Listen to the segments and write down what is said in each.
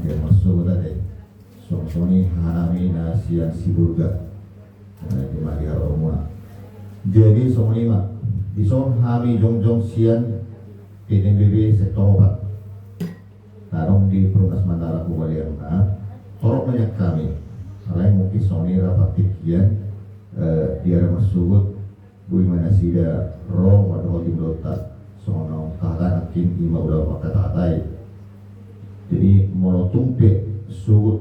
dia masuk tadi soni hanami nasian siburga di Madia Romuna. Jadi soni mah iso hami jongjong sian PNBB sektor obat tarong di Perumnas Mandala Kubaliana torok banyak kami selain mungkin soni rapat tikian dia masuk bui mana sida roh wadah di belota sono kahkan akin ima udah pakai tatai jadi mau tumpe sugut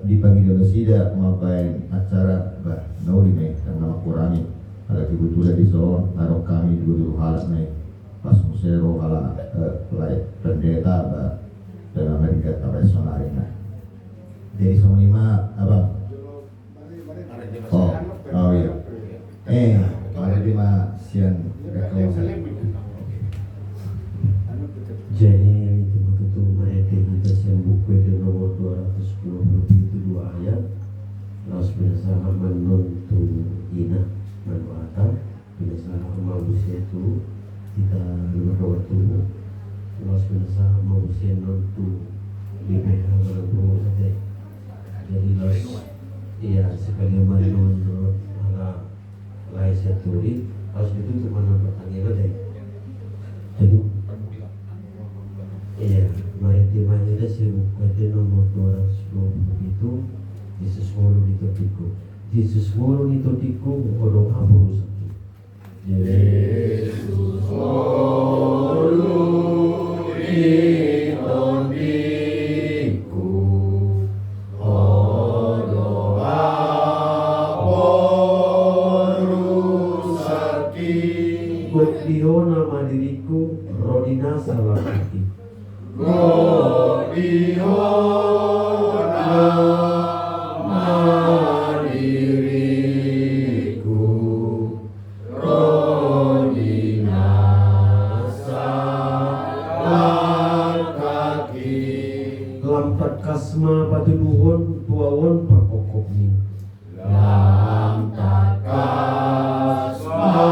di pagi dia sida mapain acara bah nauli nih karena kurangi ada kebetulan di sono taruh kami dulu halat nih pas musero halat pelai pendeta bah dalam mereka tradisionalnya jadi sono lima abang oh iya ada lima sian jadi itu betul mereka kita siang buku di nomor 210 itu 2 ayat Laos bersama menuntu ina manfaatan bersama manusia itu kita nomor 2 Laos bersama manusia nuntu di mereka berbuat saja jadi Laos iya sekali menurut ala lain seturi harus ditutup mana pertanyaan deh jadi iya maritima itu sebuah nomor 220 itu disesuaikan di totiku disesuaikan di totiku orang apa sakit Yesus Diona mandiriku rodina salah hati Diona mandiriku rodina salah kaki lampat kasma patuduhon puawon pakokokni lampat kasma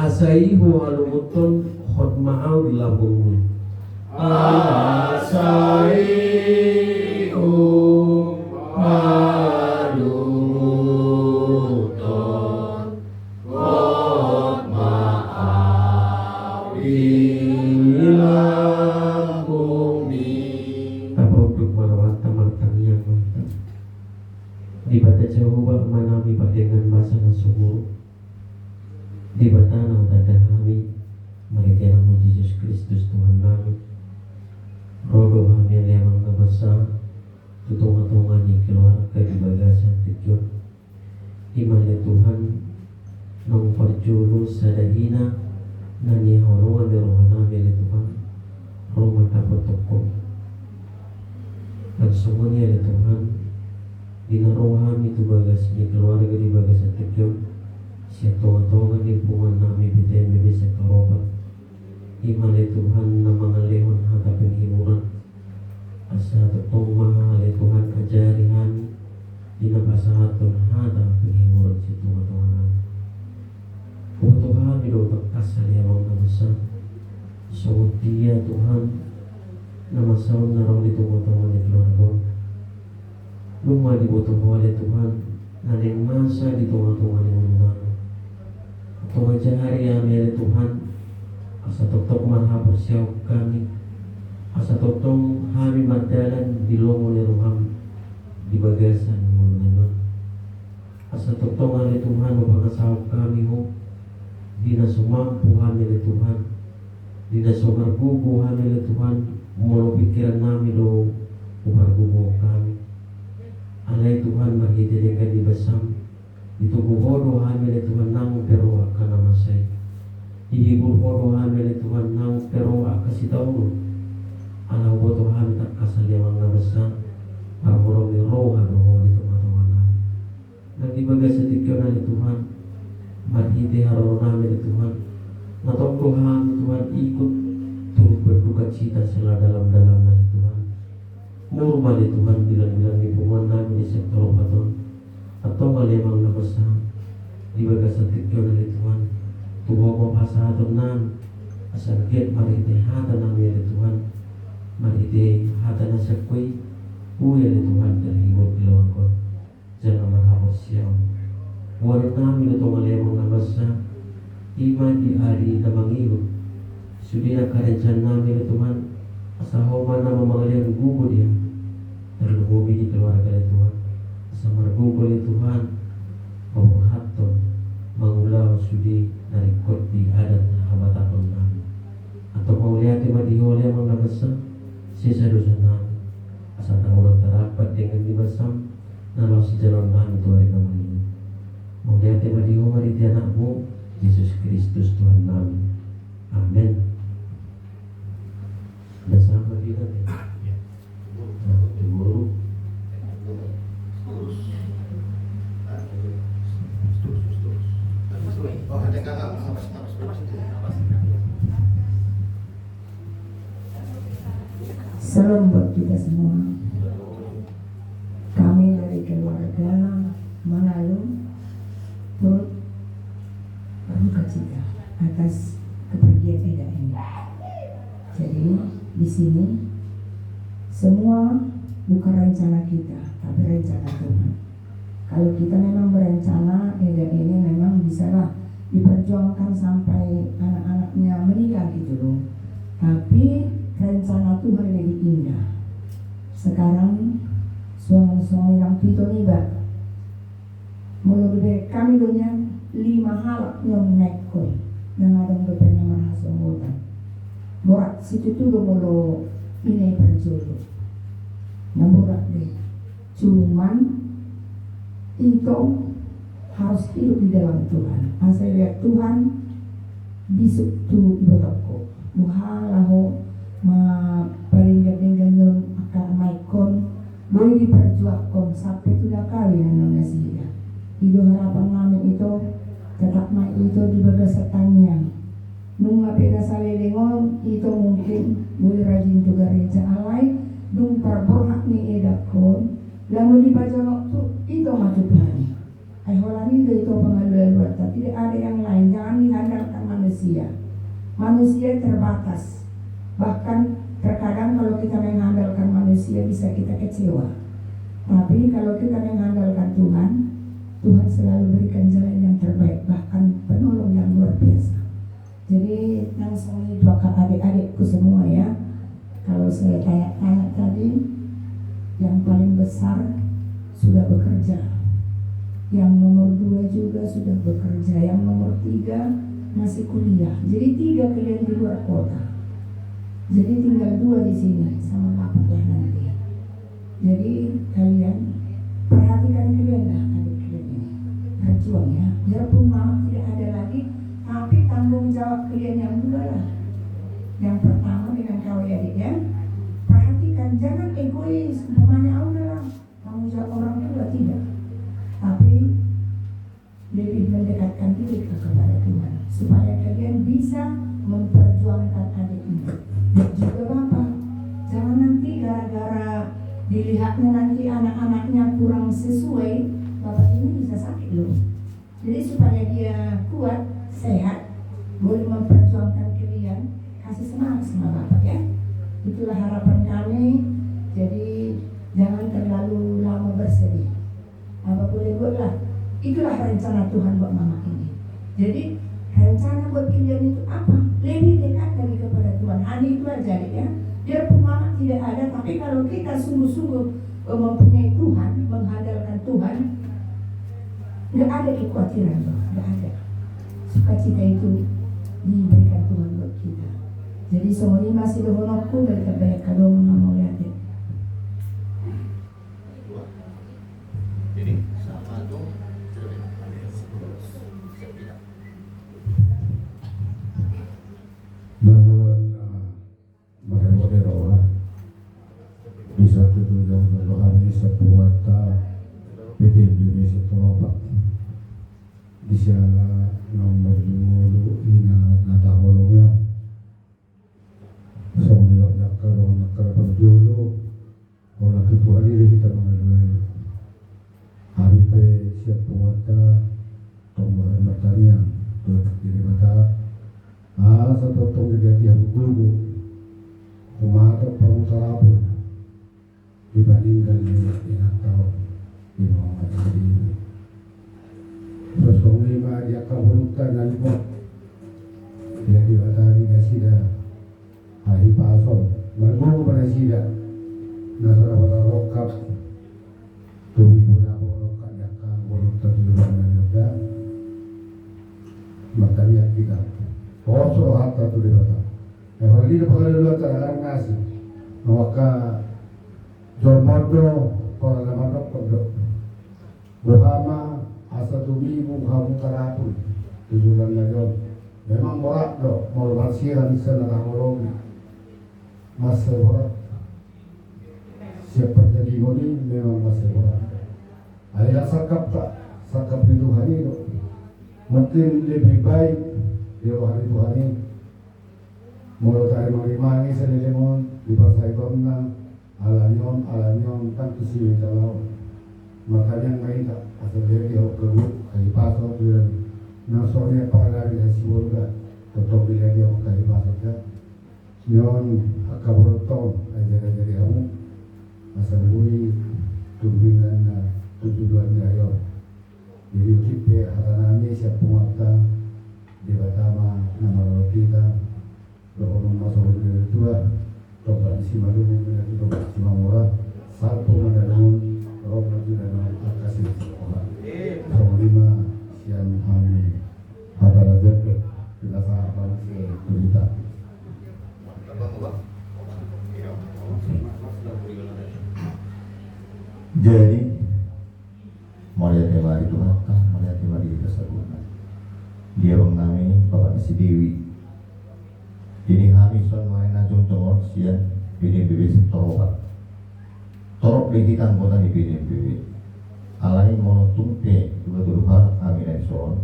asaihu alumutun khutma'au di lambungmu asaihu alumutun khutma'au di lambungmu apa untuk marwata martanya dibaca Jehovah manami dengan bahasa sumur di batana tada kami mereka nama Yesus Kristus Tuhan kami rodo kami yang besar tutungan-tungan yang keluarga di bagasan tujuan iman Tuhan nong perjulu sadahina nani holongan di rohana milik Tuhan roh dapat toko dan semuanya ya Tuhan dina roham itu bagas di keluarga di bagasan tujuan siapa-tongan lingkungan nami BTMB sektor obat iman Tuhan nama ngalehon hata penghiburan asa tetong mahal Tuhan ajarihan dina basahaton hata penghiburan si Tuhan Tuhan hidup terkasar ya Allah besar semutia Tuhan nama saun narong di Tuhan di keluarga rumah dibutuhkan oleh Tuhan naling masa di Tuhan yang benar Tuhan hari yang milik Tuhan asa totok marha bersiaw kami asa totong kami mardalan di lomo leruham di bagasan mulai asa totong hari Tuhan mapangasaw kami ho di nasumampu kami le Tuhan di nasumargugo kami le Tuhan mulu pikiran namin lo umargugo kami alay Tuhan mahidirikan di basam itu bodoh hamil Tuhan nang pero akan nama saya ihibur bodoh hamil Tuhan nang pero akasi tahu anak bodoh hamil tak kasal yang nama besar para orang di roh aduh di teman-teman dan di bagai sedikit dari Tuhan marhiti haron hamil Tuhan natong Tuhan Tuhan ikut turut berduka cita sela dalam dari Tuhan murmali Tuhan bilang-bilang di punggungan namin di mau pasahatunan asal get mari ite hata nami ya Tuhan, mari ite hata nasakui uya ya Tuhan dari himut kilauan ko jangan marhapos siyaw warut nami na tungalemang nabasa ima di hari na mangihot sudi na karensan nami ya Tuhan asa homan na mamangalian gugo dia terlumubi di keluarga ya Tuhan asa margugol ya Tuhan pamanghaton mangulaw sudi narikot di adat habatakon namin atau mauliati madiholi ang nabasa sisa dosa namin asa tangulang tarapat dengan dibasam nalau si jalan namin tuwari naman ini mauliati madiho mariti anakmu Yesus Kristus Tuhan namin. Amen. Bersama kita guru Salam buat kita semua. Kami dari keluarga Manado turut berduka cita atas kepergian Eda ini. Jadi di sini semua bukan rencana kita, tapi rencana Tuhan. Kalau kita memang berencana Eda ini memang bisalah diperjuangkan sampai anak-anaknya menikah gitu loh. Tapi rencana Tuhan lebih indah. Sekarang suami-suami yang pito niba mulai kami dunia 5 halak yang nekoi yang ada beberapa merasa muda. Borak situ tuh mulu ini berjodoh. Namurak deh. Cuman itu harus hidup di dalam Tuhan. Asal lihat Tuhan bisuk tu ibu toko. Muhalahu ma paling-paling yung akar maikon boleh diperjuangkan sampai sudah kawin nona sih. Itu harapan namin itu tetap mai itu di bagasatannya. Nung mapena salelengon itu mungkin boleh rajin juga gereja alai dung perborhak ni edakon lalu di pajak tu itu mati Tuhan. Ay holani itu pengaduan buat tidak ada yang lain, jangan diandalkan manusia. Manusia terbatas. Bahkan terkadang kalau kita mengandalkan manusia bisa kita kecewa. Tapi kalau kita mengandalkan Tuhan, Tuhan selalu berikan jalan yang terbaik, bahkan penolong yang luar biasa. Jadi langsung doakan adik-adikku semua ya. Kalau saya tanya tadi, yang paling besar sudah bekerja, yang nomor 2 juga sudah bekerja, yang nomor 3 masih kuliah. Jadi 3 kalian di luar kota. Jadi tinggal 2 di sini sama bapak ya nanti. Jadi kalian perhatikan kalian lah adik kalian ini. Berjuang ya. Biarpun mama tidak ada lagi, tapi tanggung jawab kalian yang 2 lah. Yang pertama dengan kau ya adik ya. Perhatikan, jangan egois. Umpamanya udah tanggung jawab orang tua tidak. Tapi lebih mendekatkan diri kepada Tuhan supaya kalian bisa memperjuangkan adik ini. Dan juga bapak, jangan nanti gara-gara dilihatnya nanti anak-anaknya kurang sesuai, bapak ini bisa sakit loh. Jadi supaya dia kuat, sehat, boleh memperjuangkan kalian, kasih semangat sama bapak ya. Itulah harapan kami. Jadi jangan terlalu lama bersedih. Apa boleh buatlah. Itulah rencana Tuhan buat mama ini. Jadi rencana buat kalian itu apa? Lebih dekat lagi kepada Tuhan. Hanya itu aja ya. Biarpun mama tidak ada, tapi kalau kita sungguh-sungguh mempunyai Tuhan, mengandalkan Tuhan, nggak ada kekhawatiran loh, nggak ada. Sukacita itu diberikan Tuhan buat kita. Jadi semuanya masih dohonokku dari terbaik kalau mau lihat ya. Jadi sama dong. Maremodero bisa tujuan berdoa sepuata PDB setoropak di sana nomor 2 ina nata holongnya semua nakal berjulu orang ketua diri kita mengadukan HBP siap puata tombol matanya tuh diri mata di pagkaluluan talagang nasi. Maka Jormodo para namanok kondo. Buhama asa tumibo hamu karapun. Tujuan ngayon. Memang morak do, mau marsiran sa nakahorong. Mas morak. Siapa jadi ini memang masih morak. Ayah sakap di Tuhan itu. Mungkin lebih baik di rohani Tuhan ini. Mula tayo mangimangi sa lilimon, di pasaytom na alanyon, kan kusiwin talaw. Makanya ngayon ka, asabiri ako kagut, kahipasok, nang sorry ang pakalari na siwolo ka, totoo bilagi ako kahipasok ka. Yun, akaborotong, ay jari-jari ako, masaluwi, turbingan na tutuduan niya yun. Jadi ukipe hatanami siya pumata, di batama na marotita, Lokonom masuk ke tua, tobat si malu menjadi tobat si mamura, salpo mendalam, roh lagi dalam akasih sekolah. Lima siang kami hadara jepet kita sahabat berita. Jadi melihat tema itu Tuhan, melihat tema di kesaguan. Dia mengenai Bapak si Dewi. Jadi kami son main najung tengok sian BNPB torobat. Torok di kita anggota di BNPB. Alai mau tumpe dua kami dari son.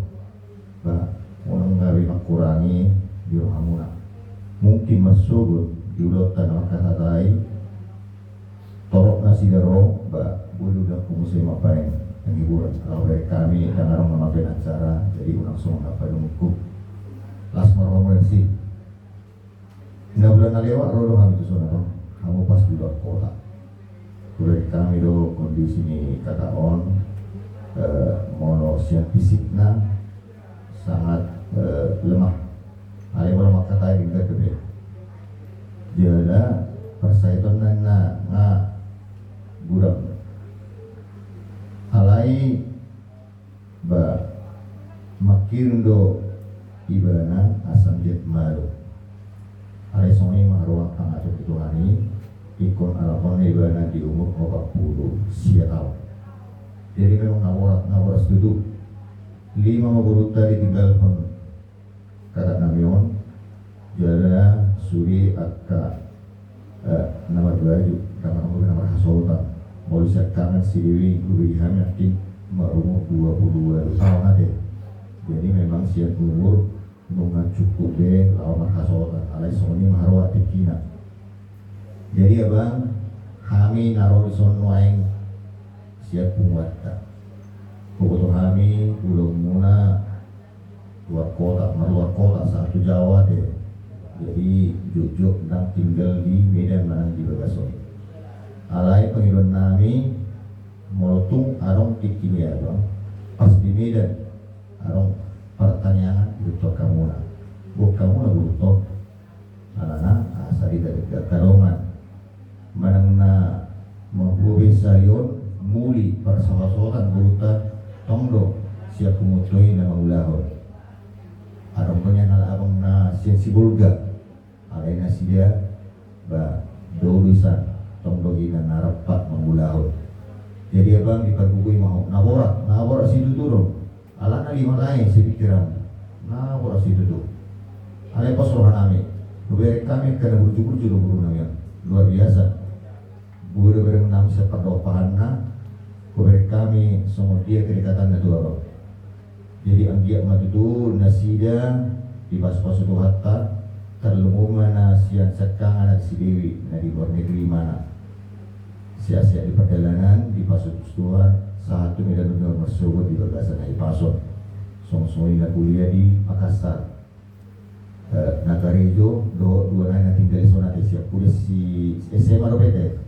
Bah, mau nggawi kurangi di hamuna. Mungkin masuk di ulotan kata tai. Torok nasi daro, bah, boleh udah kumusai mapain hiburan. Kalau dari kami dan orang memakai acara, jadi langsung apa dengku. Las meromrensi. Nah bulan lewat rodo kami tu saudara, kamu pas di luar kota. Kulit kami do kondisi ini kakak on, mono siap fisiknya sangat lemah. Ada lemah kata yang kita kebet. Jadi persaiton na budak. Alai ba makin do ibana asam jet malu. Ada soni maruah tangga itu hari ikon alapon ibana di umur 40 tahun. Jadi memang ngawar setuju 5 buruk tadi tinggal pun kata namion jara suri akka nama baju nama hasolta mau kangen si Dewi guru hamil umur 22 tahun ada. Jadi memang siap umur nungan cukup deh lawan hasolta alai soni maruah tikina. Jadi abang kami naruh di sono aing siap pumuatta. Pokoknya kami belum muna luar kota satu Jawa deh. Jadi jujuk dan tinggal di Medan mana di Bagasoni. Alai penghidupan kami molotung arong tikini abang pas di Medan arong pertanyaan itu kamu nak, kamu nak butuh, anak asal dari karongan, mana mampu bisa yon muli persoalan burutan tongdo siap kumutuin nama ulahon. Arong punya nala abang na siensi bulga, alai nasi dia, ba dolusan tongdo ina narapat mengulahon. Jadi abang diperbukui mau naborak situ turun. Alana 5 lain sepikiran. Nah, orang situ tuh. Alai pas rohan kami. Beberapa kami kena berjukur-jukur guru namanya. Luar biasa. Guru berenam seperdopahan na. Beberapa kami semua dia kedekatan na dua. Jadi anggiak matu tu nasida di pas-pas itu hatta terlemu mana sian sekang anak si Dewi na di luar negeri mana. Sia-sia di perjalanan di pasut Tuhan. Satu medan benar bersyukur di Bagasan dari Pason. Song-song kuliah di Makassar. Nagarejo dua nana tinggal di sana siap kuliah si SMA atau PT?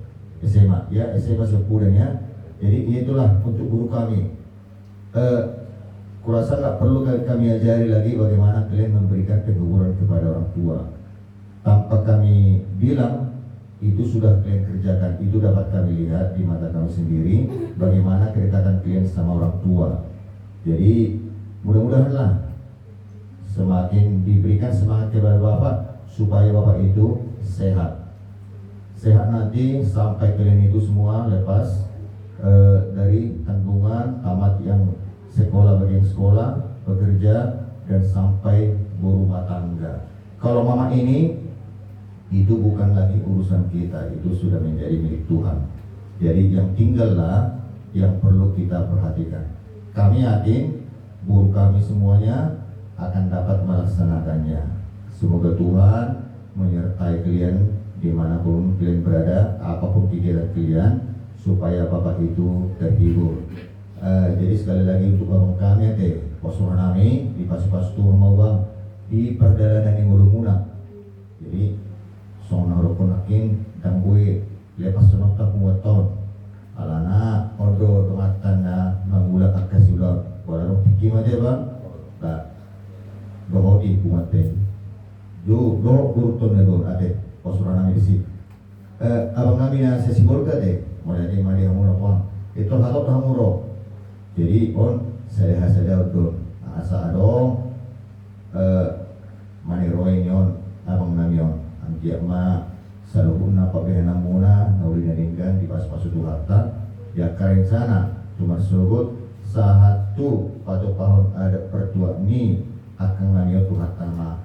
SMA, ya SMA siap kuliahnya. Jadi itulah untuk guru kami. Kurasa nggak perlu kami ajari lagi bagaimana kalian memberikan keguguran kepada orang tua. Tanpa kami bilang itu sudah kalian kerjakan, itu dapat kami lihat di mata kami sendiri bagaimana kedekatan kalian sama orang tua. Jadi mudah-mudahanlah semakin diberikan semangat kepada Bapak supaya Bapak itu sehat. Sehat nanti sampai kalian itu semua lepas dari kandungan, tamat yang sekolah bagian sekolah, bekerja, dan sampai berumah tangga. Kalau mama ini itu bukan lagi urusan kita, itu sudah menjadi milik Tuhan. Jadi yang tinggallah yang perlu kita perhatikan. Kami yakin guru kami semuanya akan dapat melaksanakannya. Semoga Tuhan menyertai kalian dimanapun kalian berada, apapun kegiatan kalian, supaya Bapak itu terhibur. Jadi sekali lagi untuk abang kami posuran kami di pas-pas Tuhan mau bang di perjalanan yang mulu-mula. Jadi song narokunakin dan gue lepas senokta kuwaton alana odo dongatan na mangula akasiulon walau tikim aja bang tak dohodi kumate do gurton na do ade posuran kami di sini. Abang kami na sesibol ka mulai dari mali hamura pang itu hatot hamuro. Jadi on saya saja untuk asa adong maniroy nyon abang namion angkiak ma saluhuna pabehana muna nauli naringgan di pas pasutu harta ya karen sana cuma sugut sahatu pada pahon ada pertua ni akan namion tu harta ma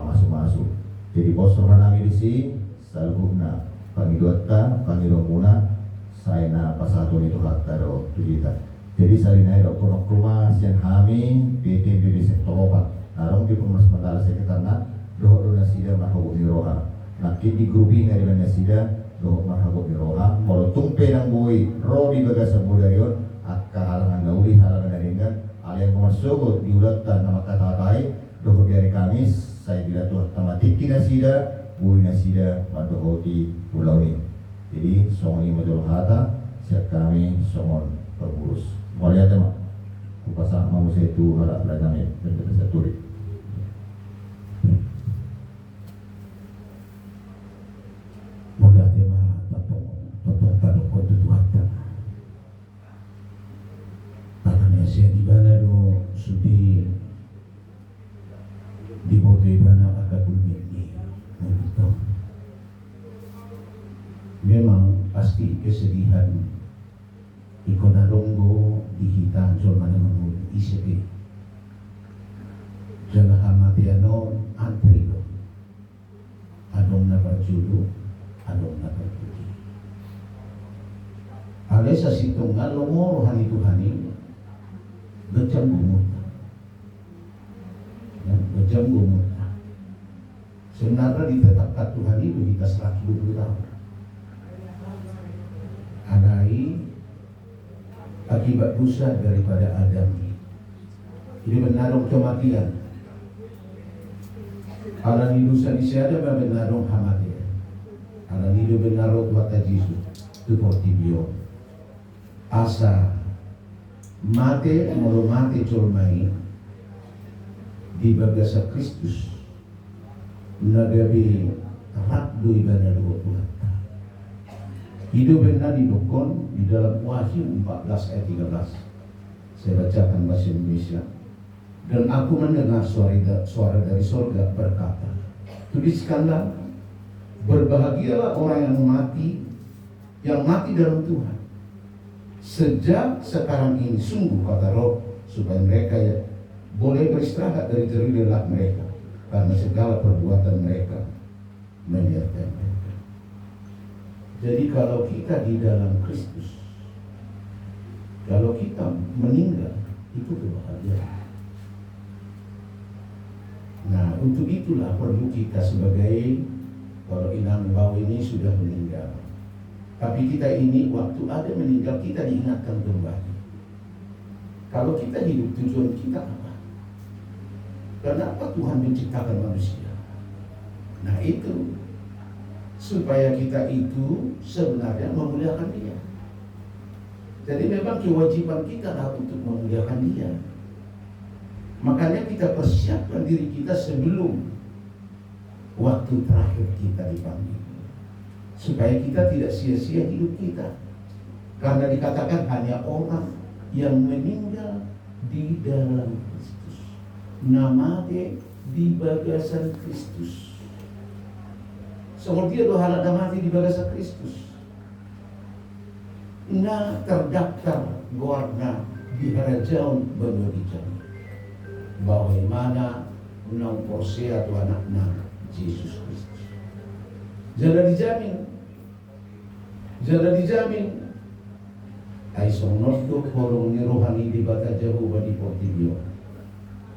masuk-masuk. Jadi bosor nami di sini saluhuna pangidota pangidomuna saya na pasatu itu harta do tujita. Jadi salinai dokter rumah sian kami PT di sektor obat narong di pemas mandala sekitarna doh donasida marhabu miroha nanti di grouping dari donasida doh marhabu miroha kalau tumpe nang bui ro di bagasa budarion akka halangan dauli halangan daringan alian kumasugot diulatan nama kata tai doh dari Kamis saya tidak tuh tamatiki nasida bui nasida pandoh di pulau ini. Jadi songi majul hata siap kami songon pengurus mulai ada mak kupasa mau saya itu halak belajarnya dan kita saya tulis. Mulai ada mak tatong kau tu hata. Karena saya di mana do sudi di bawah di mana agak bulmi ni, begitu. Memang pasti kesedihan. Iko na longgo dihitan so mana mangul isipi. Jala hamati ano antri do. Adong na berjulu, adong na berjudi. Ale sa sitong nga lomoro hani Tuhani becam gumut. Ya, becam gumut. Sebenarnya ditetapkan Tuhan itu kita 120 tahun. Adai akibat dosa daripada Adam. Ini menarung kematian. Alani dosa di siada menarung hamatian. Alani do menarung wata Yesus tu portibio. Asa mate molo mate colmai di bagasa Kristus. Nagabi rakdo ibadah do Tuhan. Hidup benar didukung di dalam Wahyu 14 ayat 13. Saya bacakan bahasa Indonesia. Dan aku mendengar suara dari surga berkata, tuliskanlah, berbahagialah orang yang mati dalam Tuhan. Sejak sekarang ini sungguh kata Roh, supaya mereka boleh beristirahat dari jerih lelah mereka, karena segala perbuatan mereka menyertai mereka. Jadi kalau kita di dalam Kristus, kalau kita meninggal, itu kebahagiaan. Nah, untuk itulah perlu kita sebagai, kalau Inang Bau ini sudah meninggal, tapi kita ini waktu ada meninggal, kita diingatkan kembali. Kalau kita hidup, tujuan kita apa? Kenapa Tuhan menciptakan manusia? Nah itu supaya kita itu sebenarnya memuliakan Dia. Jadi memang kewajiban kita adalah untuk memuliakan Dia. Makanya kita persiapkan diri kita sebelum waktu terakhir kita dipanggil, supaya kita tidak sia-sia hidup kita. Karena dikatakan hanya orang yang meninggal di dalam Kristus, nama dia di bagasan Kristus. Seperti dia doa dan mati di bagasa Kristus. Na terdaftar warna di kerajaan benua di jami. Bagaimana unang porsia tu anak-anak Yesus Kristus. Jangan dijamin. Ay sonot do kolong ni rohani di bata jauh di portibio.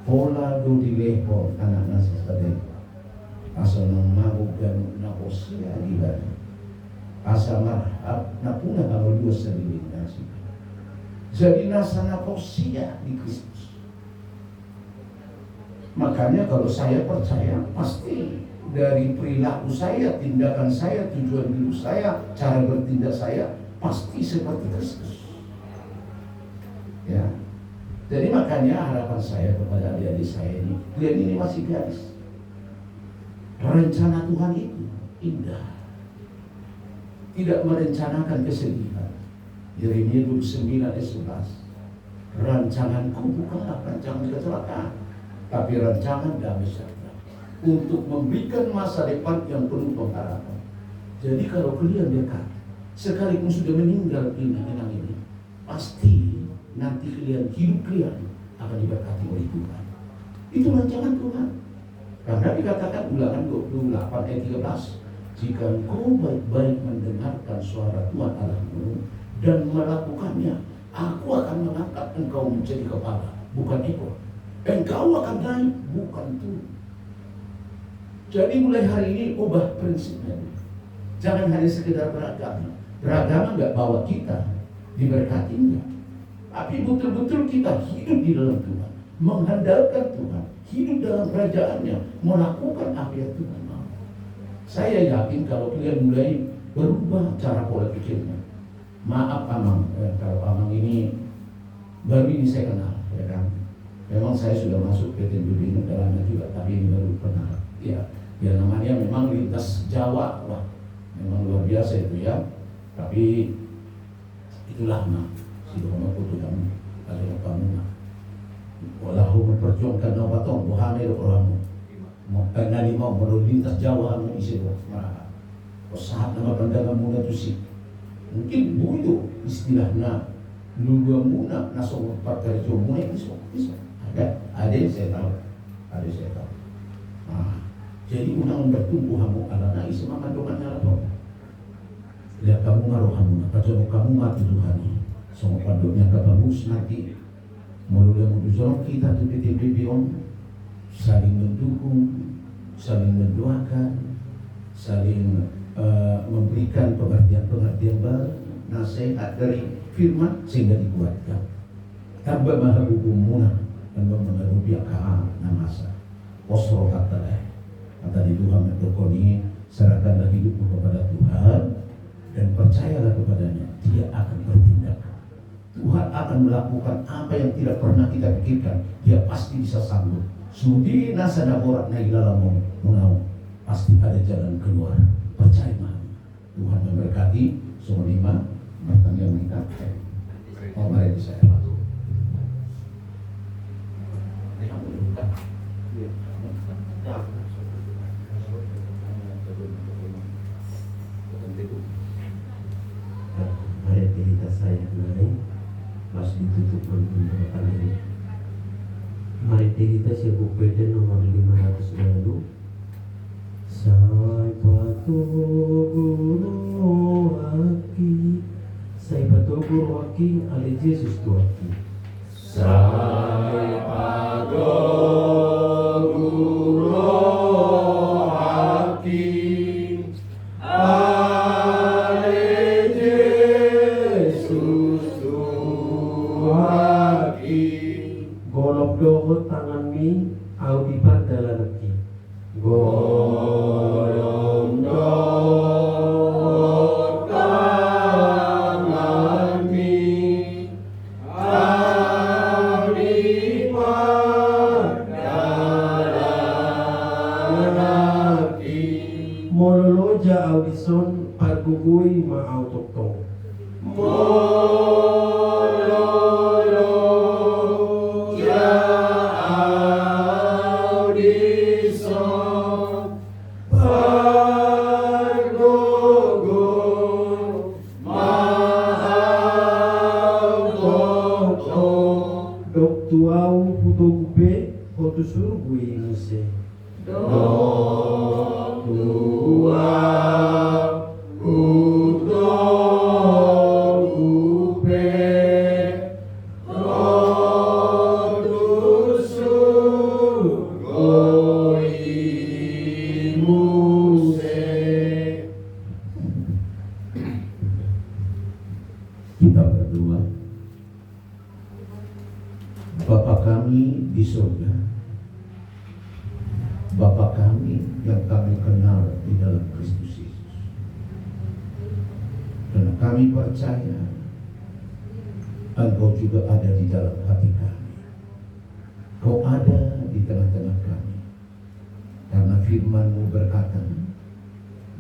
Pola do di leho anak nasa sadeng. Asa nang magug dan na porsia di bata. Asa marhab na punah kalau dua seliling nasi. Jadi nasa na porsia di Kristus. Makanya kalau saya percaya pasti dari perilaku saya, tindakan saya, tujuan hidup saya, cara bertindak saya pasti seperti Kristus. Ya. Jadi makanya harapan saya kepada adik-adik saya ini, kalian ini masih gadis. Rencana Tuhan itu indah. Tidak merencanakan kesedihan. Yeremia 29 ayat 11. Rancanganku bukanlah rancangan kecelakaan, tapi rancangan damai sejahtera untuk memberikan masa depan yang penuh pengharapan. Jadi kalau kalian dekat, sekalipun sudah meninggal ini, pasti nanti hidup kalian akan diberkati oleh Tuhan. Itu rancangan Tuhan. Karena dikatakan Ulangan 28 ayat 13, jika engkau baik-baik mendengarkan suara Tuhan Allahmu dan melakukannya, aku akan mengangkat engkau menjadi kepala, bukan ekor. Engkau akan naik, bukan turun. Jadi mulai hari ini ubah prinsipnya. Jangan hanya sekedar beragama. Beragama nggak bawa kita diberkati, enggak. Tapi betul-betul kita hidup di dalam Tuhan, mengandalkan Tuhan, hidup dalam kerajaannya, melakukan apa yang Tuhan mau. Saya yakin kalau kalian mulai berubah cara pola pikirnya. Maaf Amang, kalau Amang ini baru ini saya kenal, ya kan. Memang saya sudah masuk PT Budi Negaranya juga, tapi ini baru kenal. Ya namanya memang lintas Jawa, wah, memang luar biasa itu ya. Tapi itulah si Dono Kutu kami, kalau kamu walau memperjuangkan nabatong, bukan itu orang karena dia mau lintas Jawa anu isi marah. Saat nama pandangan muda tu sih, mungkin buyu istilahnya lulu muna nasong partai jomu itu bisa. Ada yang saya tahu. Nah, jadi unang bertumbuh hamu alana isi makan doanya apa? Lihat kamu ngaruh hamu, kalau kamu mati Tuhan, semua panduknya kebamus nanti. Mulai menjorong kita tuh di saling mendukung, saling mendoakan, saling memberikan pengertian baru, nasihat dari firman sehingga dikuatkan. Tambah maha hukum munah dan mengaruhi akal namasa. Posro kata di Tuhan berkoni, serahkanlah hidupmu kepada Tuhan dan percayalah kepadanya, Dia akan bertindak. Tuhan akan melakukan apa yang tidak pernah kita pikirkan. Dia pasti bisa sanggup. Sudi nasana borak nailalamu munau, pasti ada jalan keluar. Percaya Tuhan memberkati semua lima pertanyaan kita. Mari saya masuk. Mari kita saya naik, pas ditutup pendoaan ini. Mari kita siapa beda nomor 500 lalu. Sai patu guru aki, ali Yesus tu aki. Sai patu guru aki, ali Yesus tu aki. Golok dogo tangan mi, au di dalam aki. Golong dogo tangan mi, au di dalam aki. Mololoja audison pagugui ma autoktong. Mololoja audison tuau hutong be hotu surgui muse. Do tua utong upe rotu surgoi muse. Kita berdoa. Bapa kami di surga, Bapa kami yang kami kenal di dalam Kristus Yesus, dan kami percaya Engkau juga ada di dalam hati kami. Kau ada di tengah-tengah kami, karena firman-Mu berkata,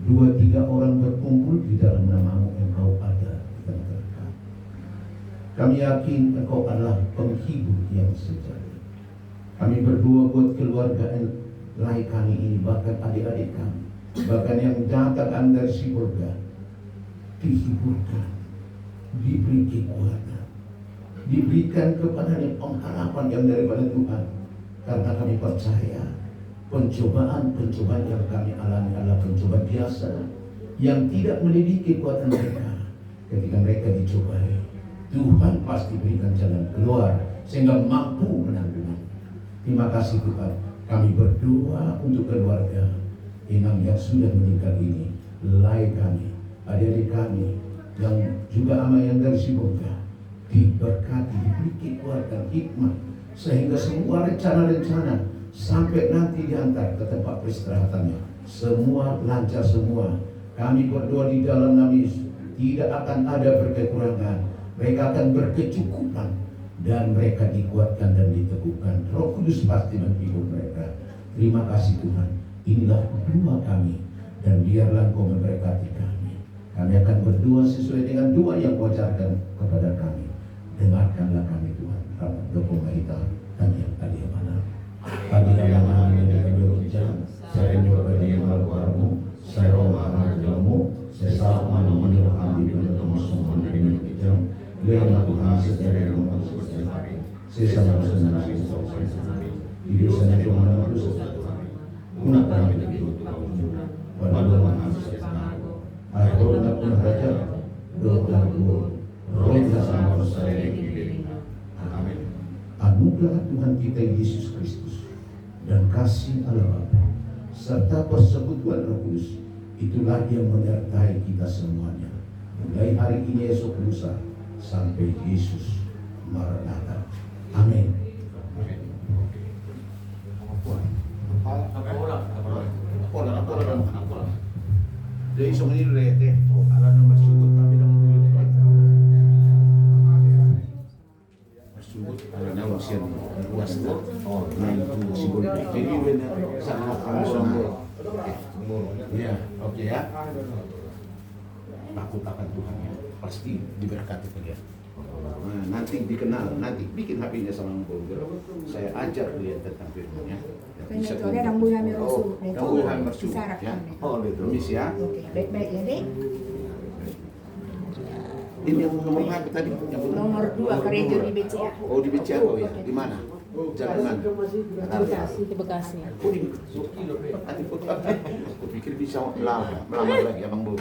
2-3 orang berkumpul di dalam nama-Mu, Engkau ada di tengah-tengah kami. Kami yakin Engkau adalah penghibur yang sejati. Kami berdoa buat keluarga lain kami ini, bahkan adik-adik kami, bahkan yang datang dari surga, dihiburkan, diberi kekuatan, diberikan kepadanya pengharapan yang daripada Tuhan. Karena kami percaya pencobaan-pencobaan yang kami alami adalah pencobaan biasa yang tidak melebihi kekuatan mereka. Ketika mereka dicobai, Tuhan pasti berikan jalan keluar sehingga mampu menanggung. Terima kasih Tuhan. Kami berdoa untuk keluarga Inang yang sudah meninggal ini, lai kami, adik-adik kami yang juga ama yang dari surga, diberkati, diberi kekuatan, hikmat, sehingga semua rencana-rencana sampai nanti diantar ke tempat peristirahatannya, semua lancar semua. Kami berdoa di dalam nama Yesus, tidak akan ada berkekurangan. Mereka akan berkecukupan dan mereka dikuatkan dan diteguhkan. Roh Kudus pasti menghibur mereka. Terima kasih Tuhan. Inilah doa kami dan biarlah Kau memberkati kami. Kami akan berdoa sesuai dengan doa yang Kau ajarkan kepada kami. Dengarkanlah kami Tuhan. Rahmat Doko Mahita dan yang adia mana. Adia mana yang jam. Saya nyoba dia malu-malu. Saya roma malu-malu. Saya sama menurut kami bertemu semua dengan kita. Lihatlah Tuhan sejarah yang mengutus hari. Sesama senang hidup sana cuma manusia Tuhan. Guna kami dari itu Tuhan. Walau manusia Tuhan. Aku nak pun raja. Doa roh sama saya yang kiri. Amin. Anugerah Tuhan kita Yesus Kristus dan kasih Allah Bapa serta persekutuan Roh Kudus itulah yang menyertai kita semuanya. Mulai hari ini esok lusa sampai Yesus Maranatha. Amin. Jadi isong ini rete, ala nomor sugut tapi dong sugut ala nama sian wasta. Oh, itu simbol. Jadi benar sangat personal. Ya, oke ya. Takut-takut Tuhan ya, pasti diberkati kalian. Nah, nanti dikenal, nanti bikin HP-nya sama Mbak. Saya ajar kalian tentang firman-Nya. Kaya ito, ang buhay namin rasul. Ang buhay rasul. Ya. Oh, permis ya. Oke, baik-baik ya, Dek. Ini yang nomor berapa tadi? Yang Nomor 2, Karejo di BCA. Oh, di BCA oh ya. Di mana? Jalan mana? Di Bekasi. Oh, di aku pikir bisa melamar lagi Abang Bu.